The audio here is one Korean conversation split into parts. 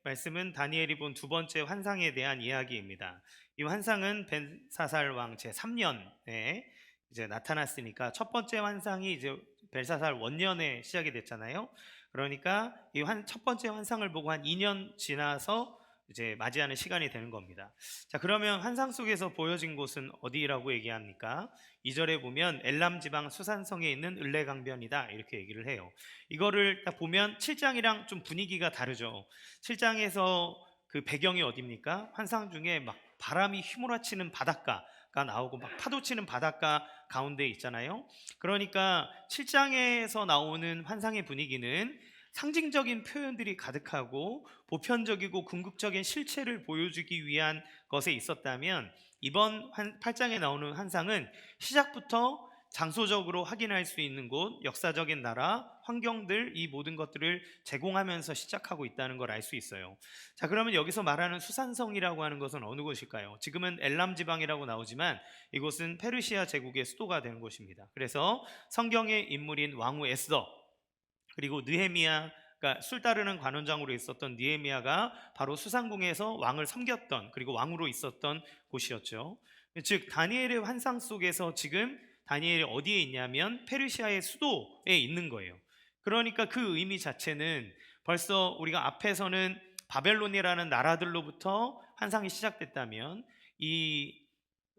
말씀은 다니엘이 본 두 번째 환상에 대한 이야기입니다. 이 환상은 벨사살 왕 제3년에 이제 나타났으니까 첫 번째 환상이 이제 벨사살 원년에 시작이 됐잖아요. 그러니까 이 첫 번째 환상을 보고 한 2년 지나서 이제 맞이하는 시간이 되는 겁니다. 자, 그러면 환상 속에서 보여진 곳은 어디라고 얘기합니까? 2절에 보면 엘람 지방 수산성에 있는 을레강변이다 이렇게 얘기를 해요. 이거를 딱 보면 7장이랑 좀 분위기가 다르죠. 7장에서 그 배경이 어디입니까? 환상 중에 막 바람이 휘몰아치는 바닷가가 나오고 막 파도 치는 바닷가 가운데 있잖아요. 그러니까 7장에서 나오는 환상의 분위기는 상징적인 표현들이 가득하고 보편적이고 궁극적인 실체를 보여주기 위한 것에 있었다면, 이번 8장에 나오는 환상은 시작부터 장소적으로 확인할 수 있는 곳, 역사적인 나라, 환경들, 이 모든 것들을 제공하면서 시작하고 있다는 걸 알 수 있어요. 자, 그러면 여기서 말하는 수산성이라고 하는 것은 어느 곳일까요? 지금은 엘람 지방이라고 나오지만 이곳은 페르시아 제국의 수도가 되는 곳입니다. 그래서 성경의 인물인 왕후 에스더, 그리고 느헤미야가 술 따르는 관원장으로 있었던 느헤미야가 바로 수상궁에서 왕을 섬겼던, 그리고 왕으로 있었던 곳이었죠. 즉 다니엘의 환상 속에서 지금 다니엘이 어디에 있냐면 페르시아의 수도에 있는 거예요. 그러니까 그 의미 자체는 벌써 우리가 앞에서는 바벨론이라는 나라들로부터 환상이 시작됐다면, 이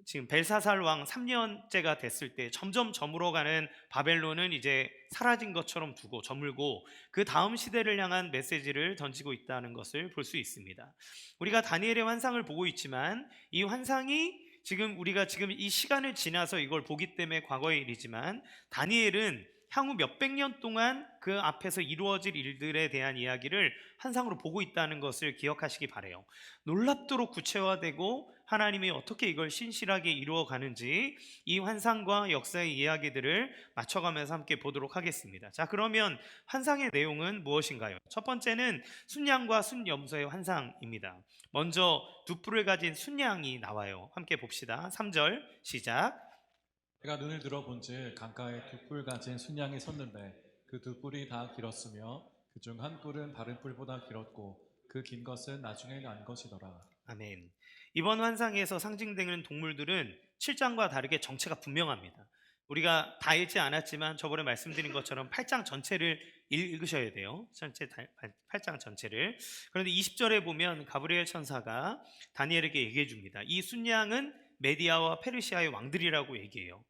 지금 벨사살 왕 3년째가 됐을 때 점점 저물어가는 바벨론은 이제 사라진 것처럼 두고 저물고 그 다음 시대를 향한 메시지를 던지고 있다는 것을 볼 수 있습니다. 우리가 다니엘의 환상을 보고 있지만 이 환상이 우리가 지금 이 시간을 지나서 이걸 보기 때문에 과거의 일이지만, 다니엘은 향후 몇백 년 동안 그 앞에서 이루어질 일들에 대한 이야기를 환상으로 보고 있다는 것을 기억하시기 바래요. 놀랍도록 구체화되고 하나님이 어떻게 이걸 신실하게 이루어 가는지 이 환상과 역사의 이야기들을 맞춰가면서 함께 보도록 하겠습니다. 자, 그러면 환상의 내용은 무엇인가요? 첫 번째는 순양과 순염소의 환상입니다. 먼저 두 뿔을 가진 순양이 나와요. 함께 봅시다. 3절 시작. 내가 눈을 들어 본즉 강가에 두 뿔 가진 순양이 섰는데 그 두 뿔이 다 길었으며 그 중 한 뿔은 다른 뿔보다 길었고 그 긴 것은 나중에 난 것이더라. 아멘. 이번 환상에서 상징되는 동물들은 7장과 다르게 정체가 분명합니다. 우리가 다 읽지 않았지만 저번에 말씀드린 것처럼 8장 전체를 읽으셔야 돼요. 8장 전체를. 그런데 20절에 보면 가브리엘 천사가 다니엘에게 얘기해 줍니다. 이 순양은 메디아와 페르시아의 왕들이라고 얘기해요.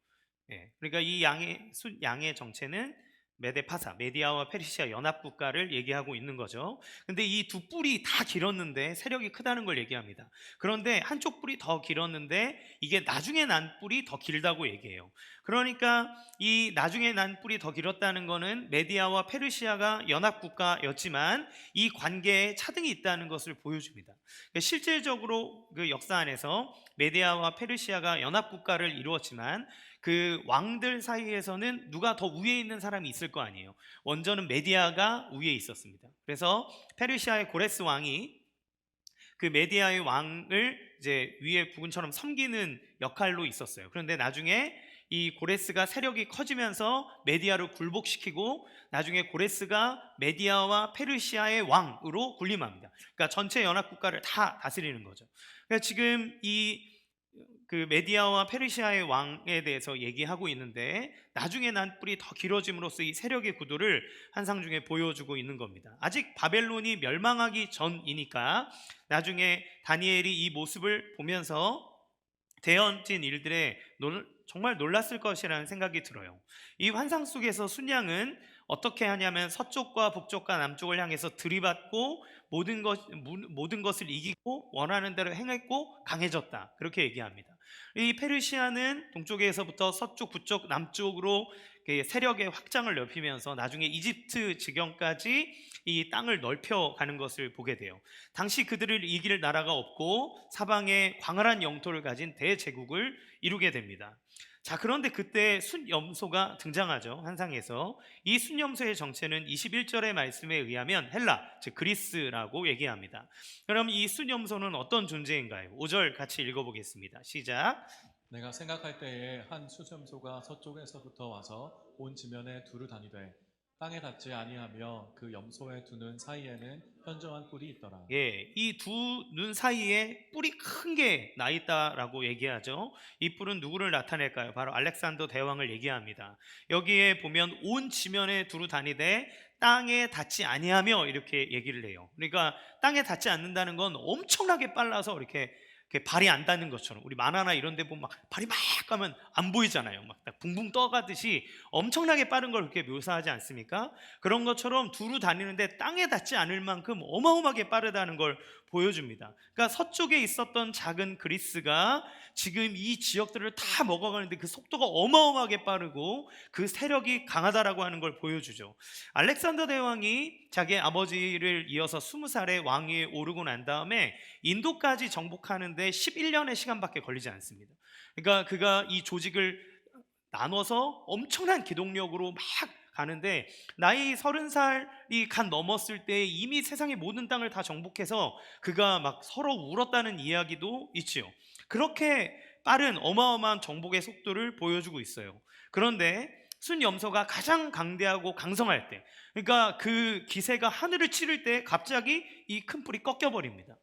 예, 그러니까 이 양의 정체는 메데파사, 메디아와 페르시아 연합국가를 얘기하고 있는 거죠. 근데 이 두 뿔이 다 길었는데 세력이 크다는 걸 얘기합니다. 그런데 한쪽 뿔이 더 길었는데 이게 나중에 난 뿔이 더 길다고 얘기해요. 그러니까 이 나중에 난 뿔이 더 길었다는 거는 메디아와 페르시아가 연합국가였지만 이 관계에 차등이 있다는 것을 보여줍니다. 그러니까 실질적으로 그 역사 안에서 메디아와 페르시아가 연합국가를 이루었지만 그 왕들 사이에서는 누가 더 위에 있는 사람이 있을 거 아니에요. 원저는 메디아가 위에 있었습니다. 그래서 페르시아의 고레스 왕이 그 메디아의 왕을 이제 위에 부군처럼 섬기는 역할로 있었어요. 그런데 나중에 이 고레스가 세력이 커지면서 메디아를 굴복시키고 나중에 고레스가 메디아와 페르시아의 왕으로 군림합니다. 그러니까 전체 연합국가를 다 다스리는 거죠. 그러니까 지금 그 메디아와 페르시아의 왕에 대해서 얘기하고 있는데 나중에 난 뿔이 더 길어짐으로써 이 세력의 구도를 환상 중에 보여주고 있는 겁니다. 아직 바벨론이 멸망하기 전이니까 나중에 다니엘이 이 모습을 보면서 되어진 일들에 정말 놀랐을 것이라는 생각이 들어요. 이 환상 속에서 순양은 어떻게 하냐면 서쪽과 북쪽과 남쪽을 향해서 들이받고 모든 것을 이기고 원하는 대로 행했고 강해졌다, 그렇게 얘기합니다. 이 페르시아는 동쪽에서부터 서쪽, 북쪽, 남쪽으로 세력의 확장을 넓히면서 나중에 이집트 지경까지 이 땅을 넓혀가는 것을 보게 돼요. 당시 그들을 이길 나라가 없고 사방에 광활한 영토를 가진 대제국을 이루게 됩니다. 자, 그런데 그때 순염소가 등장하죠. 환상에서. 이 순염소의 정체는 21절의 말씀에 의하면 헬라, 즉 그리스라고 얘기합니다. 그럼 이 순염소는 어떤 존재인가요? 5절 같이 읽어보겠습니다. 시작. 내가 생각할 때에 한 수염소가 서쪽에서부터 와서 온 지면에 두루 다니되 땅에 닿지 아니하며 그 염소의 두 눈 사이에는 현저한 뿔이 있더라. 예, 이 두 눈 사이에 뿔이 큰 게 나 있다라고 얘기하죠. 이 뿔은 누구를 나타낼까요? 바로 알렉산더 대왕을 얘기합니다. 여기에 보면 온 지면에 두루 다니되 땅에 닿지 아니하며 이렇게 얘기를 해요. 그러니까 땅에 닿지 않는다는 건 엄청나게 빨라서 이렇게 발이 안 닿는 것처럼, 우리 만화나 이런 데 보면 막 발이 막 가면 안 보이잖아요. 막 딱 붕붕 떠가듯이 엄청나게 빠른 걸 그렇게 묘사하지 않습니까? 그런 것처럼 두루 다니는데 땅에 닿지 않을 만큼 어마어마하게 빠르다는 걸 보여줍니다. 그러니까 서쪽에 있었던 작은 그리스가 지금 이 지역들을 다 먹어가는데 그 속도가 어마어마하게 빠르고 그 세력이 강하다라고 하는 걸 보여주죠. 알렉산더 대왕이 자기 아버지를 이어서 20살에 왕위에 오르고 난 다음에 인도까지 정복하는데 11년의 시간밖에 걸리지 않습니다. 그러니까 그가 이 조직을 나눠서 엄청난 기동력으로 막 가는데, 나이 30살이 간 넘었을 때 이미 세상의 모든 땅을 다 정복해서 그가 막 서로 울었다는 이야기도 있지요. 그렇게 빠른 어마어마한 정복의 속도를 보여주고 있어요. 그런데 순염소가 가장 강대하고 강성할 때, 그러니까 그 기세가 하늘을 찌를 때 갑자기 이 큰 뿔이 꺾여 버립니다.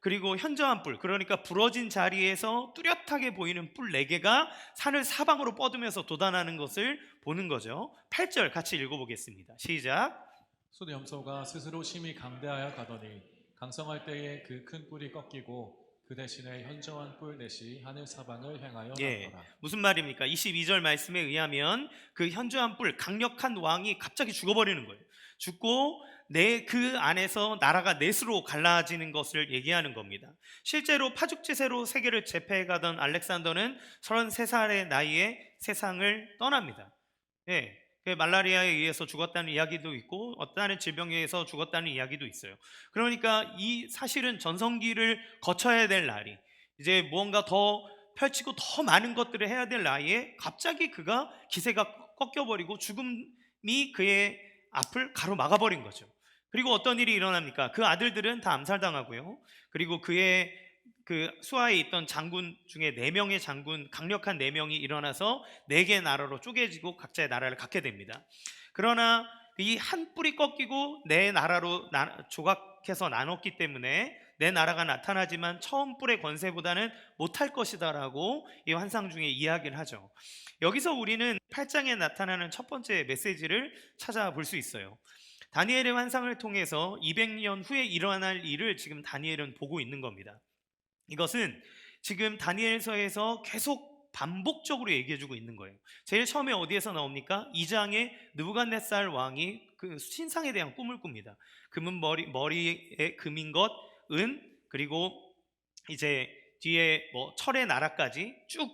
그리고 현저한 뿔, 그러니까 부러진 자리에서 뚜렷하게 보이는 뿔 4개가 산을 사방으로 뻗으면서 돋아나는 것을 보는 거죠. 8절 같이 읽어보겠습니다. 시작. 순염소가 스스로 심히 강대하여 가더니 강성할 때에 그 큰 뿔이 꺾이고 그 대신에 현저한 뿔 넷이 하늘 사방을 향하여 예, 갔더라. 무슨 말입니까? 22절 말씀에 의하면 그 현저한 뿔, 강력한 왕이 갑자기 죽어버리는 거예요. 죽고 그 안에서 나라가 넷으로 갈라지는 것을 얘기하는 겁니다. 실제로 파죽지세로 세계를 제패해가던 알렉산더는 33살의 나이에 세상을 떠납니다. 예, 그 말라리아에 의해서 죽었다는 이야기도 있고 어떤 질병에 의해서 죽었다는 이야기도 있어요. 그러니까 이 사실은 전성기를 거쳐야 될 날이, 이제 무언가 더 펼치고 더 많은 것들을 해야 될 나이에 갑자기 그가 기세가 꺾여버리고 죽음이 그의 앞을 가로막아버린 거죠. 그리고 어떤 일이 일어납니까? 그 아들들은 다 암살당하고요. 그리고 그의 그 수하에 있던 장군 중에 4명의 장군, 강력한 4명이 일어나서 4개의 나라로 쪼개지고 각자의 나라를 갖게 됩니다. 그러나 이 한 뿔이 꺾이고 4나라로 조각해서 나눴기 때문에 4나라가 나타나지만 처음 뿔의 권세보다는 못할 것이다라고 이 환상 중에 이야기를 하죠. 여기서 우리는 8장에 나타나는 첫 번째 메시지를 찾아볼 수 있어요. 다니엘의 환상을 통해서 200년 후에 일어날 일을 지금 다니엘은 보고 있는 겁니다. 이것은 지금 다니엘서에서 계속 반복적으로 얘기해주고 있는 거예요. 제일 처음에 어디에서 나옵니까? 2장에 느부갓네살 왕이 그 신상에 대한 꿈을 꿉니다. 금은 머리에 금인 것, 은, 그리고 이제 뒤에 뭐 철의 나라까지 쭉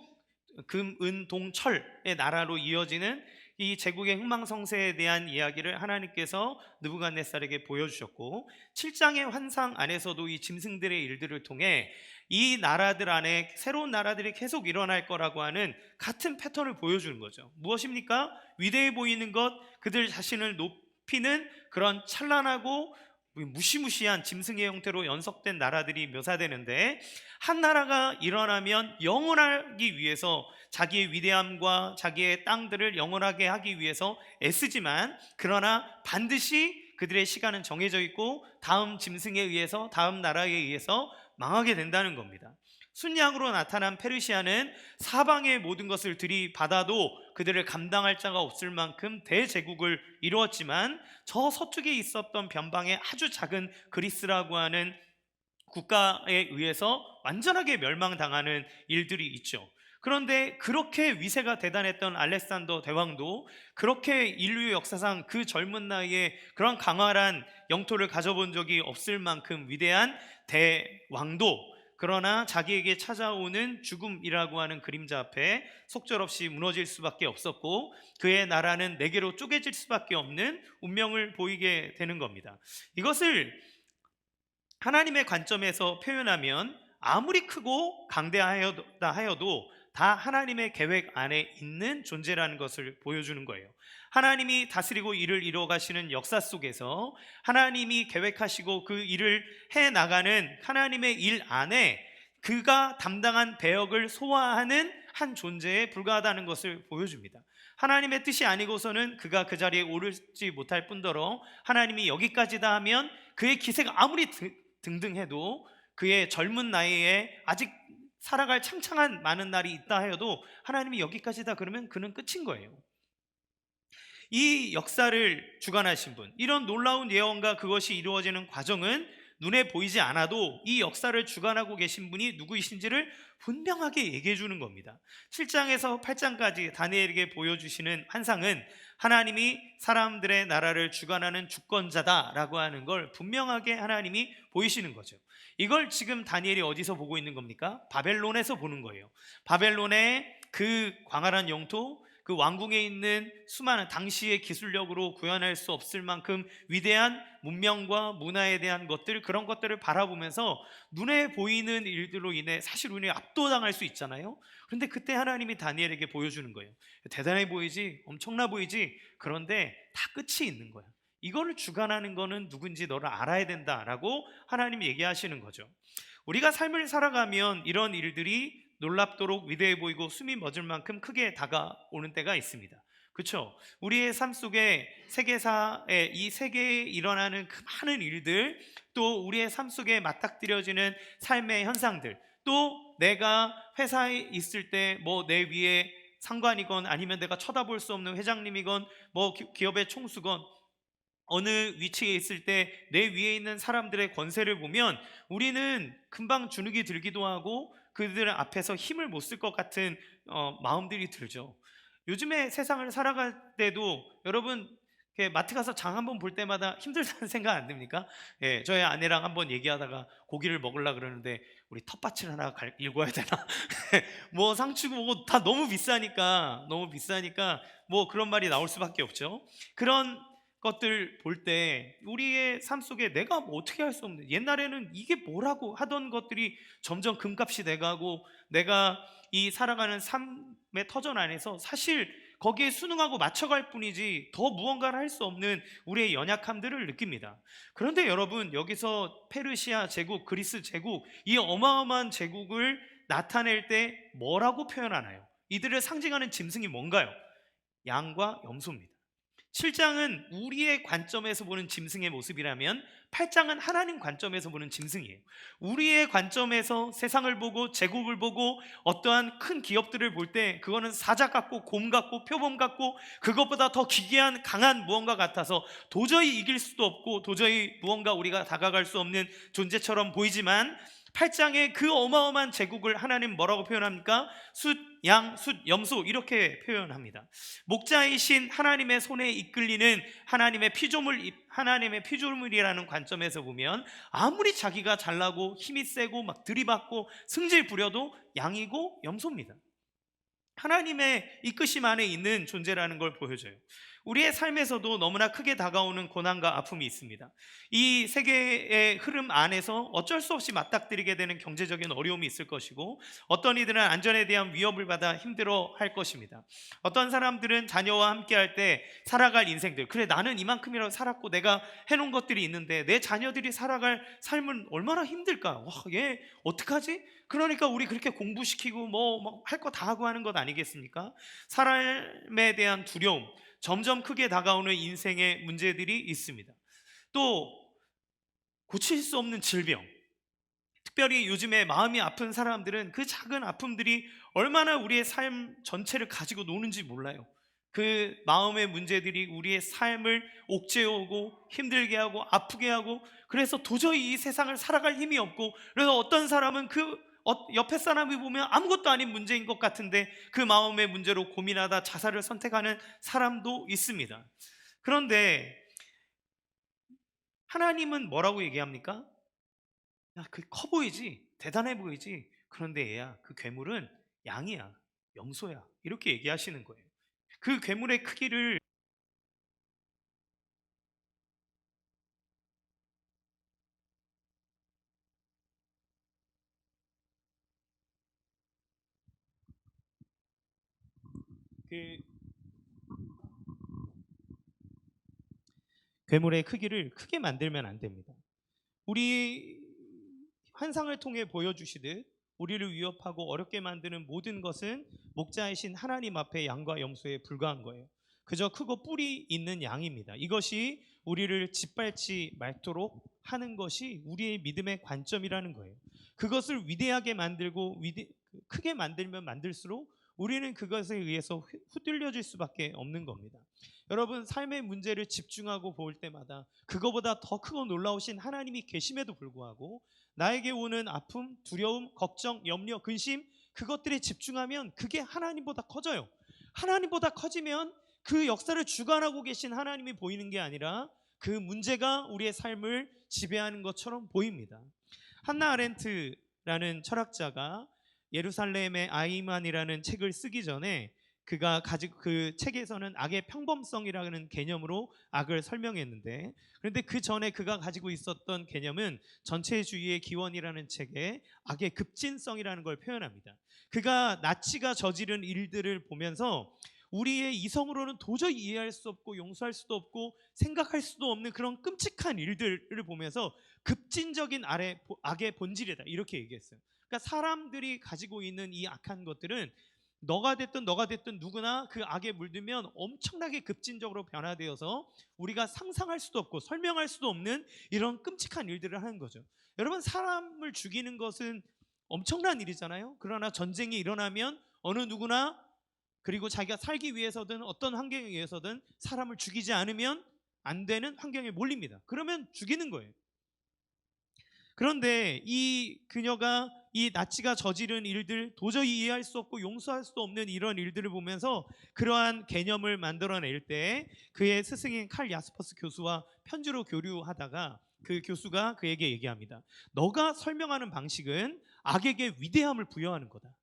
금, 은, 동, 철의 나라로 이어지는 이 제국의 흥망성쇠에 대한 이야기를 하나님께서 느부갓네살에게 보여주셨고, 7장의 환상 안에서도 이 짐승들의 일들을 통해 이 나라들 안에 새로운 나라들이 계속 일어날 거라고 하는 같은 패턴을 보여주는 거죠. 무엇입니까? 위대해 보이는 것, 그들 자신을 높이는 그런 찬란하고 무시무시한 짐승의 형태로 연속된 나라들이 묘사되는데, 한 나라가 일어나면 영원하기 위해서 자기의 위대함과 자기의 땅들을 영원하게 하기 위해서 애쓰지만, 그러나 반드시 그들의 시간은 정해져 있고 다음 짐승에 의해서, 다음 나라에 의해서 망하게 된다는 겁니다. 순양으로 나타난 페르시아는 사방의 모든 것을 들이받아도 그들을 감당할 자가 없을 만큼 대제국을 이루었지만, 저 서쪽에 있었던 변방의 아주 작은 그리스라고 하는 국가에 의해서 완전하게 멸망당하는 일들이 있죠. 그런데 그렇게 위세가 대단했던 알렉산더 대왕도 그렇게 인류 역사상 그 젊은 나이에 그런 강활한 영토를 가져본 적이 없을 만큼 위대한 대왕도, 그러나 자기에게 찾아오는 죽음이라고 하는 그림자 앞에 속절없이 무너질 수밖에 없었고, 그의 나라는 4개로 쪼개질 수밖에 없는 운명을 보이게 되는 겁니다. 이것을 하나님의 관점에서 표현하면 아무리 크고 강대하다 하여도 다 하나님의 계획 안에 있는 존재라는 것을 보여주는 거예요. 하나님이 다스리고 일을 이루어 가시는 역사 속에서 하나님이 계획하시고 그 일을 해 나가는 하나님의 일 안에 그가 담당한 배역을 소화하는 한 존재에 불과하다는 것을 보여줍니다. 하나님의 뜻이 아니고서는 그가 그 자리에 오르지 못할 뿐더러 하나님이 여기까지다 하면 그의 기세가 아무리 등등해도 그의 젊은 나이에 아직 살아갈 창창한 많은 날이 있다 하여도 하나님이 여기까지다 그러면 그는 끝인 거예요. 이 역사를 주관하신 분, 이런 놀라운 예언과 그것이 이루어지는 과정은 눈에 보이지 않아도 이 역사를 주관하고 계신 분이 누구이신지를 분명하게 얘기해 주는 겁니다. 7장에서 8장까지 다니엘에게 보여주시는 환상은 하나님이 사람들의 나라를 주관하는 주권자다라고 하는 걸 분명하게 하나님이 보이시는 거죠. 이걸 지금 다니엘이 어디서 보고 있는 겁니까? 바벨론에서 보는 거예요. 바벨론의 그 광활한 영토, 그 왕궁에 있는 수많은 당시의 기술력으로 구현할 수 없을 만큼 위대한 문명과 문화에 대한 것들, 그런 것들을 바라보면서 눈에 보이는 일들로 인해 사실 우리는 압도당할 수 있잖아요. 그런데 그때 하나님이 다니엘에게 보여주는 거예요. 대단해 보이지? 엄청나 보이지? 그런데 다 끝이 있는 거야. 이거를 주관하는 거는 누군지 너를 알아야 된다라고 하나님이 얘기하시는 거죠. 우리가 삶을 살아가면 이런 일들이 놀랍도록 위대해 보이고 숨이 멎을 만큼 크게 다가오는 때가 있습니다. 그렇죠? 우리의 삶 속에 세계사에 이 세계에 일어나는 그 많은 일들, 또 우리의 삶 속에 맞닥뜨려지는 삶의 현상들, 또 내가 회사에 있을 때 뭐 내 위에 상관이건 아니면 내가 쳐다볼 수 없는 회장님이건 뭐 기업의 총수건 어느 위치에 있을 때 내 위에 있는 사람들의 권세를 보면 우리는 금방 주눅이 들기도 하고 그들 앞에서 힘을 못 쓸 것 같은 마음들이 들죠. 요즘에 세상을 살아갈 때도 여러분 이렇게 마트 가서 장 한번 볼 때마다 힘들다는 생각 안 듭니까? 예, 저희 아내랑 한번 얘기하다가 고기를 먹으려 그러는데 우리 텃밭을 하나 읽어야 되나? 뭐 상추고 뭐고 다 너무 비싸니까 뭐 그런 말이 나올 수밖에 없죠. 그런 것들 볼 때 우리의 삶 속에 내가 뭐 어떻게 할 수 없는, 옛날에는 이게 뭐라고 하던 것들이 점점 금값이 돼가고 내가 이 살아가는 삶의 터전 안에서 사실 거기에 순응하고 맞춰갈 뿐이지 더 무언가를 할 수 없는 우리의 연약함들을 느낍니다. 그런데 여러분, 여기서 페르시아 제국, 그리스 제국, 이 어마어마한 제국을 나타낼 때 뭐라고 표현하나요? 이들을 상징하는 짐승이 뭔가요? 양과 염소입니다. 7장은 우리의 관점에서 보는 짐승의 모습이라면 8장은 하나님 관점에서 보는 짐승이에요. 우리의 관점에서 세상을 보고 제국을 보고 어떠한 큰 기업들을 볼 때 그거는 사자 같고 곰 같고 표범 같고 그것보다 더 기괴한 강한 무언가 같아서 도저히 이길 수도 없고 도저히 무언가 우리가 다가갈 수 없는 존재처럼 보이지만 8장의 그 어마어마한 제국을 하나님 뭐라고 표현합니까? 숫, 양, 숫, 염소 이렇게 표현합니다. 목자이신 하나님의 손에 이끌리는 하나님의 피조물이라는 관점에서 보면 아무리 자기가 잘나고 힘이 세고 막 들이받고 승질 부려도 양이고 염소입니다. 하나님의 이끄심 안에 있는 존재라는 걸 보여줘요. 우리의 삶에서도 너무나 크게 다가오는 고난과 아픔이 있습니다. 이 세계의 흐름 안에서 어쩔 수 없이 맞닥뜨리게 되는 경제적인 어려움이 있을 것이고, 어떤 이들은 안전에 대한 위협을 받아 힘들어 할 것입니다. 어떤 사람들은 자녀와 함께 할 때 살아갈 인생들, 그래 나는 이만큼이라도 살았고 내가 해놓은 것들이 있는데 내 자녀들이 살아갈 삶은 얼마나 힘들까? 와, 얘 어떡하지? 그러니까 우리 그렇게 공부시키고 뭐 할 거 다 하고 하는 것 아니겠습니까? 삶에 대한 두려움, 점점 크게 다가오는 인생의 문제들이 있습니다. 또 고칠 수 없는 질병, 특별히 요즘에 마음이 아픈 사람들은 그 작은 아픔들이 얼마나 우리의 삶 전체를 가지고 노는지 몰라요. 그 마음의 문제들이 우리의 삶을 옥죄어오고 힘들게 하고 아프게 하고, 그래서 도저히 이 세상을 살아갈 힘이 없고, 그래서 어떤 사람은 그 옆에 사람이 보면 아무것도 아닌 문제인 것 같은데 그 마음의 문제로 고민하다 자살을 선택하는 사람도 있습니다. 그런데 하나님은 뭐라고 얘기합니까? 야, 그 커 보이지? 대단해 보이지? 그런데 얘야, 그 괴물은 양이야, 염소야. 이렇게 얘기하시는 거예요. 그 괴물의 크기를 그 괴물의 크기를 크게 만들면 안 됩니다. 우리 환상을 통해 보여주시듯 우리를 위협하고 어렵게 만드는 모든 것은 목자이신 하나님 앞에 양과 염소에 불과한 거예요. 그저 크고 뿔이 있는 양입니다. 이것이 우리를 짓밟지 말도록 하는 것이 우리의 믿음의 관점이라는 거예요. 그것을 위대하게 만들고 크게 만들면 만들수록 우리는 그것에 의해서 후들려질 수밖에 없는 겁니다. 여러분, 삶의 문제를 집중하고 볼 때마다 그거보다 더 크고 놀라우신 하나님이 계심에도 불구하고 나에게 오는 아픔, 두려움, 걱정, 염려, 근심, 그것들에 집중하면 그게 하나님보다 커져요. 하나님보다 커지면 그 역사를 주관하고 계신 하나님이 보이는 게 아니라 그 문제가 우리의 삶을 지배하는 것처럼 보입니다. 한나 아렌트라는 철학자가 예루살렘의 아이만이라는 책을 쓰기 전에 그가 가지고 그 책에서는 악의 평범성이라는 개념으로 악을 설명했는데, 그런데 그 전에 그가 가지고 있었던 개념은 전체주의의 기원이라는 책에 악의 급진성이라는 걸 표현합니다. 그가 나치가 저지른 일들을 보면서 우리의 이성으로는 도저히 이해할 수 없고 용서할 수도 없고 생각할 수도 없는 그런 끔찍한 일들을 보면서 급진적인 악의 본질이다, 이렇게 얘기했어요. 그러니까 사람들이 가지고 있는 이 악한 것들은 너가 됐든 누구나 그 악에 물들면 엄청나게 급진적으로 변화되어서 우리가 상상할 수도 없고 설명할 수도 없는 이런 끔찍한 일들을 하는 거죠. 여러분, 사람을 죽이는 것은 엄청난 일이잖아요. 그러나 전쟁이 일어나면 어느 누구나, 그리고 자기가 살기 위해서든 어떤 환경에 의해서든 사람을 죽이지 않으면 안 되는 환경에 몰립니다. 그러면 죽이는 거예요. 그런데 이 그녀가 이 나치가 저지른 일들, 도저히 이해할 수 없고 용서할 수도 없는 이런 일들을 보면서 그러한 개념을 만들어낼 때 그의 스승인 칼 야스퍼스 교수와 편지로 교류하다가 그 교수가 그에게 얘기합니다. 너가 설명하는 방식은 악에게 위대함을 부여하는 거다.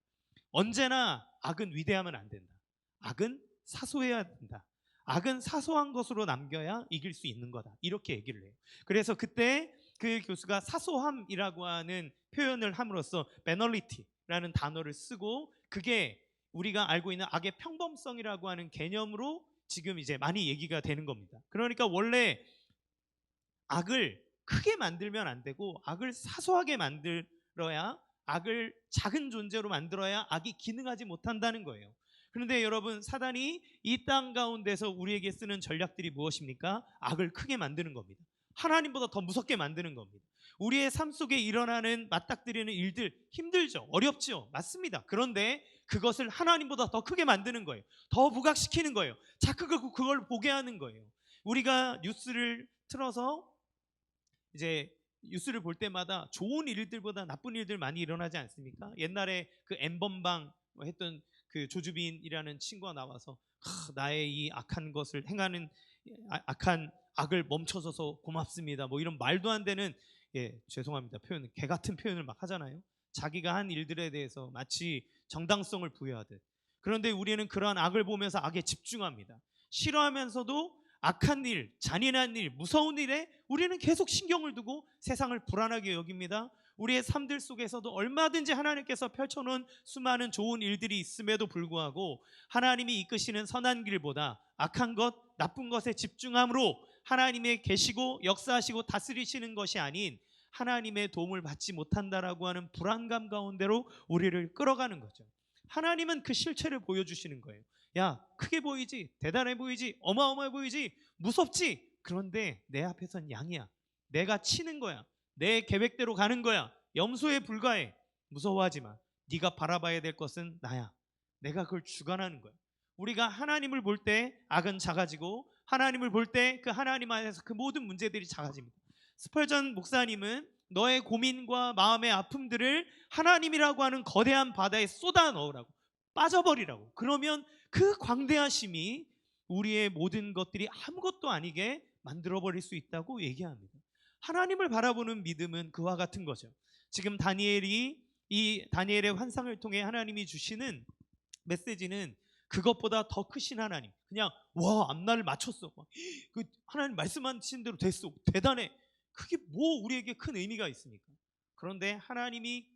언제나 악은 위대하면 안 된다. 악은 사소해야 된다. 악은 사소한 것으로 남겨야 이길 수 있는 거다. 이렇게 얘기를 해요. 그래서 그때 그 교수가 사소함이라고 하는 표현을 함으로써 배널리티라는 단어를 쓰고, 그게 우리가 알고 있는 악의 평범성이라고 하는 개념으로 지금 이제 많이 얘기가 되는 겁니다. 그러니까 원래 악을 크게 만들면 안 되고 악을 사소하게 만들어야, 악을 작은 존재로 만들어야 악이 기능하지 못한다는 거예요. 그런데 여러분, 사단이 이 땅 가운데서 우리에게 쓰는 전략들이 무엇입니까? 악을 크게 만드는 겁니다. 하나님보다 더 무섭게 만드는 겁니다. 우리의 삶 속에 일어나는 맞닥뜨리는 일들 힘들죠. 어렵죠. 맞습니다. 그런데 그것을 하나님보다 더 크게 만드는 거예요. 더 부각시키는 거예요. 자꾸 그걸 보게 하는 거예요. 우리가 뉴스를 틀어서 이제 뉴스를 볼 때마다 좋은 일들보다 나쁜 일들 많이 일어나지 않습니까? 옛날에 그 엠번방 했던 그 조주빈이라는 친구가 나와서 나의 이 악한 것을 행하는 악한 악을 멈춰줘서 고맙습니다. 뭐 이런 말도 안 되는, 죄송합니다, 표현, 개 같은 표현을 막 하잖아요. 자기가 한 일들에 대해서 마치 정당성을 부여하듯. 그런데 우리는 그러한 악을 보면서 악에 집중합니다. 싫어하면서도 악한 일, 잔인한 일, 무서운 일에 우리는 계속 신경을 두고 세상을 불안하게 여깁니다. 우리의 삶들 속에서도 얼마든지 하나님께서 펼쳐놓은 수많은 좋은 일들이 있음에도 불구하고 하나님이 이끄시는 선한 길보다 악한 것, 나쁜 것에 집중함으로 하나님의 계시고 역사하시고 다스리시는 것이 아닌 하나님의 도움을 받지 못한다라고 하는 불안감 가운데로 우리를 끌어가는 거죠. 하나님은 그 실체를 보여주시는 거예요. 야, 크게 보이지? 대단해 보이지? 어마어마해 보이지? 무섭지? 그런데 내 앞에선 양이야. 내가 치는 거야. 내 계획대로 가는 거야. 염소에 불과해. 무서워하지 마. 네가 바라봐야 될 것은 나야. 내가 그걸 주관하는 거야. 우리가 하나님을 볼 때 악은 작아지고, 하나님을 볼 때 그 하나님 안에서 그 모든 문제들이 작아집니다. 스펄전 목사님은 너의 고민과 마음의 아픔들을 하나님이라고 하는 거대한 바다에 쏟아 넣으라고, 빠져버리라고. 그러면 그 광대하심이 우리의 모든 것들이 아무것도 아니게 만들어버릴 수 있다고 얘기합니다. 하나님을 바라보는 믿음은 그와 같은 거죠. 지금 이 다니엘의 환상을 통해 하나님이 주시는 메시지는 그것보다 더 크신 하나님. 그냥 와, 앞날을 맞췄어. 그 하나님 말씀하신 대로 됐어. 대단해. 그게 뭐 우리에게 큰 의미가 있습니까? 그런데 하나님이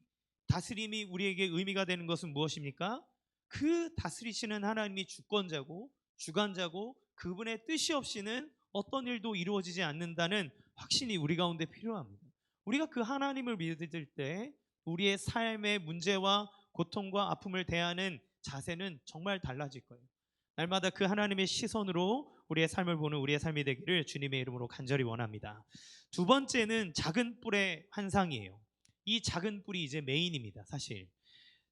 다스림이 우리에게 의미가 되는 것은 무엇입니까? 그 다스리시는 하나님이 주권자고 주관자고 그분의 뜻이 없이는 어떤 일도 이루어지지 않는다는 확신이 우리 가운데 필요합니다. 우리가 그 하나님을 믿을 때 우리의 삶의 문제와 고통과 아픔을 대하는 자세는 정말 달라질 거예요. 날마다 그 하나님의 시선으로 우리의 삶을 보는 우리의 삶이 되기를 주님의 이름으로 간절히 원합니다. 두 번째는 작은 뿔의 환상이에요. 이 작은 뿔이 이제 메인입니다. 사실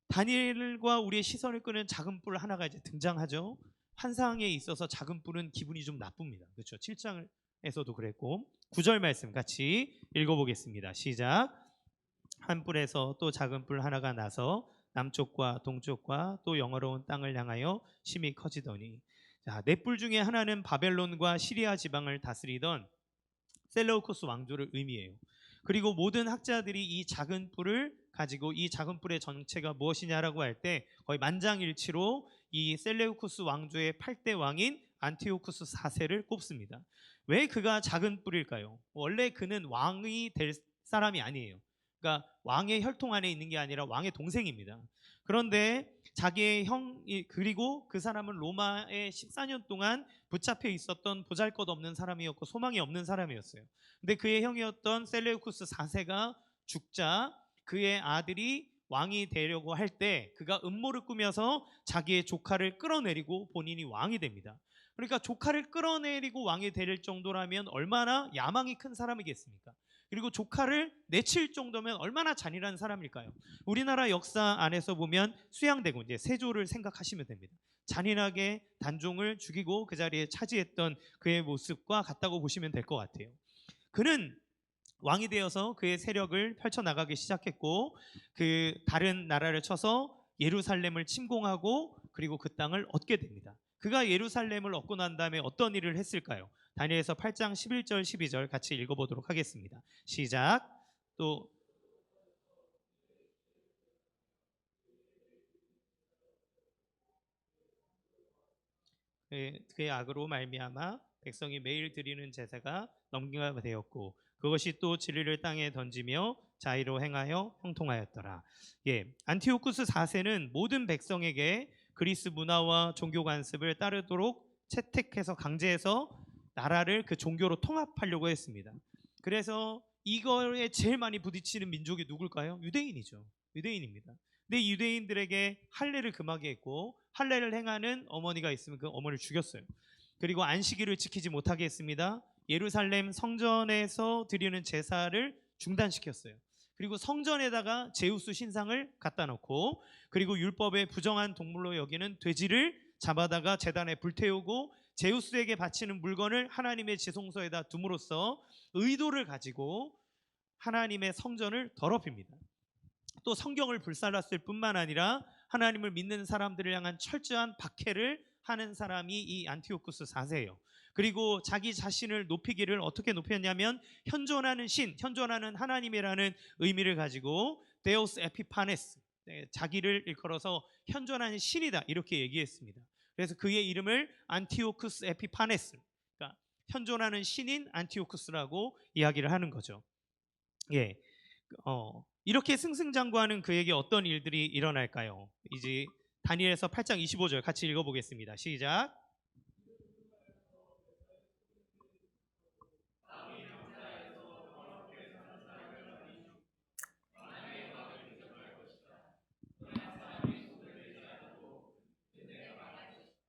다니엘과 우리의 시선을 끄는 작은 뿔 하나가 이제 등장하죠. 환상에 있어서 작은 뿔은 기분이 좀 나쁩니다. 그렇죠? 7장에서도 그랬고 9절 말씀 같이 읽어보겠습니다. 시작. 한 뿔에서 또 작은 뿔 하나가 나서 남쪽과 동쪽과 또 영화로운 땅을 향하여 심히 커지더니, 자, 네 뿔 중에 하나는 바벨론과 시리아 지방을 다스리던 셀레우코스 왕조를 의미해요. 그리고 모든 학자들이 이 작은 뿔을 가지고 이 작은 뿔의 정체가 무엇이냐라고 할 때 거의 만장일치로 이 셀레우코스 왕조의 8대 왕인 안티오쿠스 4세를 꼽습니다. 왜 그가 작은 뿔일까요? 원래 그는 왕이 될 사람이 아니에요. 그러니까 왕의 혈통 안에 있는 게 아니라 왕의 동생입니다. 그런데 자기의 형이, 그리고 그 사람은 로마에 14년 동안 붙잡혀 있었던 보잘것없는 사람이었고 소망이 없는 사람이었어요. 근데 그의 형이었던 셀레우쿠스 4세가 죽자 그의 아들이 왕이 되려고 할 때 그가 음모를 꾸며서 자기의 조카를 끌어내리고 본인이 왕이 됩니다. 그러니까 조카를 끌어내리고 왕이 될 정도라면 얼마나 야망이 큰 사람이겠습니까? 그리고 조카를 내칠 정도면 얼마나 잔인한 사람일까요? 우리나라 역사 안에서 보면 수양대군, 이제 세조를 생각하시면 됩니다. 잔인하게 단종을 죽이고 그 자리에 차지했던 그의 모습과 같다고 보시면 될 것 같아요. 그는 왕이 되어서 그의 세력을 펼쳐나가기 시작했고 그 다른 나라를 쳐서 예루살렘을 침공하고 그리고 그 땅을 얻게 됩니다. 그가 예루살렘을 얻고 난 다음에 어떤 일을 했을까요? 다니엘서 8장 11절 12절 같이 읽어보도록 하겠습니다. 시작. 또 그의 악으로 말미암아 백성이 매일 드리는 제사가 넘김가 되었고 그것이 또 진리를 땅에 던지며 자의로 행하여 형통하였더라. 예, 안티오쿠스 4세는 모든 백성에게 그리스 문화와 종교 관습을 따르도록 채택해서 강제해서 나라를 그 종교로 통합하려고 했습니다. 그래서 이거에 제일 많이 부딪히는 민족이 누굴까요? 유대인이죠. 유대인입니다. 근데 유대인들에게 할례를 금하게 했고 할례를 행하는 어머니가 있으면 그 어머니를 죽였어요. 그리고 안식일을 지키지 못하게 했습니다. 예루살렘 성전에서 드리는 제사를 중단시켰어요. 그리고 성전에다가 제우스 신상을 갖다 놓고 그리고 율법에 부정한 동물로 여기는 돼지를 잡아다가 제단에 불태우고 제우스에게 바치는 물건을 하나님의 지성소에다 둠으로써 의도를 가지고 하나님의 성전을 더럽힙니다. 또 성경을 불살랐을 뿐만 아니라 하나님을 믿는 사람들을 향한 철저한 박해를 하는 사람이 이 안티오쿠스 4세예요. 그리고 자기 자신을 높이기를 어떻게 높였냐면 현존하는 신, 현존하는 하나님이라는 의미를 가지고 데오스 에피파네스, 자기를 일컬어서 현존하는 신이다 이렇게 얘기했습니다. 그래서 그의 이름을 안티오쿠스 에피파네스, 그러니까 현존하는 신인 안티오쿠스라고 이야기를 하는 거죠. 예, 이렇게 승승장구하는 그에게 어떤 일들이 일어날까요? 이제 다니엘서 8장 25절 같이 읽어보겠습니다. 시작.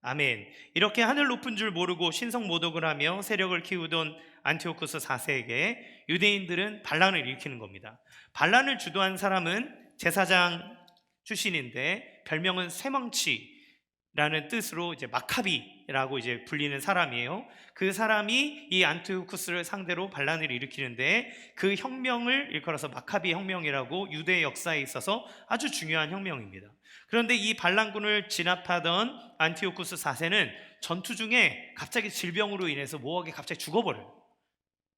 아멘. 이렇게 하늘 높은 줄 모르고 신성 모독을 하며 세력을 키우던 안티오쿠스 4세에게 유대인들은 반란을 일으키는 겁니다. 반란을 주도한 사람은 제사장 출신인데 별명은 쇠망치라는 뜻으로 이제 마카비라고 이제 불리는 사람이에요. 그 사람이 이 안티오쿠스를 상대로 반란을 일으키는데 그 혁명을 일컬어서 마카비 혁명이라고 유대 역사에 있어서 아주 중요한 혁명입니다. 그런데 이 반란군을 진압하던 안티오쿠스 4세는 전투 중에 갑자기 질병으로 인해서 모하게 갑자기 죽어버려요.